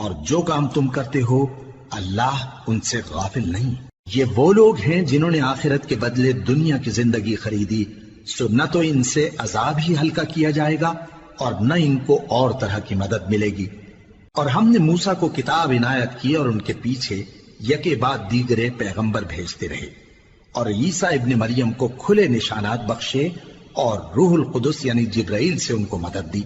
اور جو کام تم کرتے ہو اللہ ان سے غافل نہیں۔ یہ وہ لوگ ہیں جنہوں نے آخرت کے بدلے دنیا کی زندگی خریدی، سو نہ تو ان سے عذاب ہی ہلکا کیا جائے گا اور نہ ان کو اور طرح کی مدد ملے گی۔ اور ہم نے موسیٰ کو کتاب عنایت کی اور ان کے پیچھے یکے بعد دیگرے پیغمبر بھیجتے رہے، اور عیسیٰ ابن مریم کو کھلے نشانات بخشے اور روح القدس یعنی جبرائیل سے ان کو مدد دی۔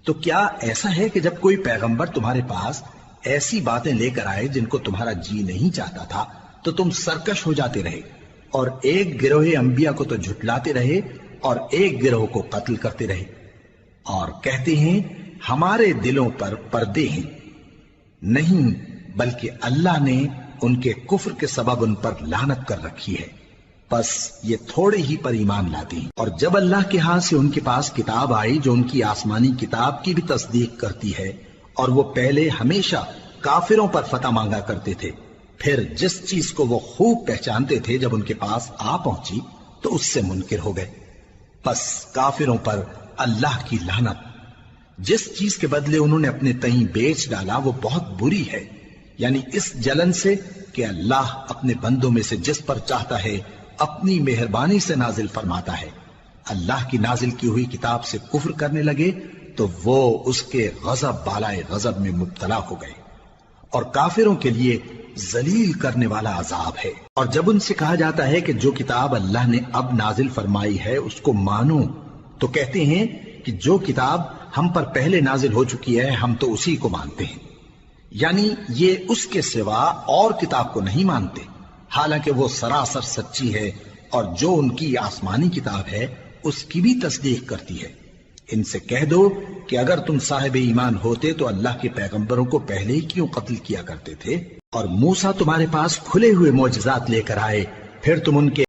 تو کیا ایسا ہے کہ جب کوئی پیغمبر تمہارے پاس ایسی باتیں لے کر آئے جن کو تمہارا جی نہیں چاہتا تھا تو تم سرکش ہو جاتے رہے، اور ایک گروہ انبیاء کو تو جھٹلاتے رہے اور ایک گروہ کو قتل کرتے رہے، اور کہتے ہیں ہمارے دلوں پر پردے ہیں؟ نہیں، بلکہ اللہ نے ان کے کفر کے سبب ان پر لعنت کر رکھی ہے، بس یہ تھوڑے ہی پر ایمان لاتے ہیں۔ اور جب اللہ کے ہاں سے ان کے پاس کتاب آئی جو ان کی آسمانی کتاب کی بھی تصدیق کرتی ہے، اور وہ پہلے ہمیشہ کافروں پر فتح مانگا کرتے تھے، پھر جس چیز کو وہ خوب پہچانتے تھے جب ان کے پاس آ پہنچی تو اس سے منکر ہو گئے، بس کافروں پر اللہ کی لعنت۔ جس چیز کے بدلے انہوں نے اپنے تئیں بیچ ڈالا وہ بہت بری ہے، یعنی اس جلن سے کہ اللہ اپنے بندوں میں سے جس پر چاہتا ہے اپنی مہربانی سے نازل فرماتا ہے۔ اللہ کی نازل کی ہوئی کتاب سے کفر کرنے لگے تو وہ اس کے غضب بالائے غضب میں مبتلا ہو گئے، اور کافروں کے لیے ذلیل کرنے والا عذاب ہے۔ اور جب ان سے کہا جاتا ہے کہ جو کتاب اللہ نے اب نازل فرمائی ہے اس کو مانو، تو کہتے ہیں کہ جو کتاب ہم پر پہلے نازل ہو چکی ہے ہم تو اسی کو مانتے ہیں، یعنی یہ اس کے سوا اور کتاب کو نہیں مانتے، حالانکہ وہ سراسر سچی ہے، اور جو ان کی آسمانی کتاب ہے اس کی بھی تصدیق کرتی ہے۔ ان سے کہہ دو کہ اگر تم صاحب ایمان ہوتے تو اللہ کے پیغمبروں کو پہلے ہی کیوں قتل کیا کرتے تھے؟ اور موسیٰ تمہارے پاس کھلے ہوئے معجزات لے کر آئے، پھر تم ان کے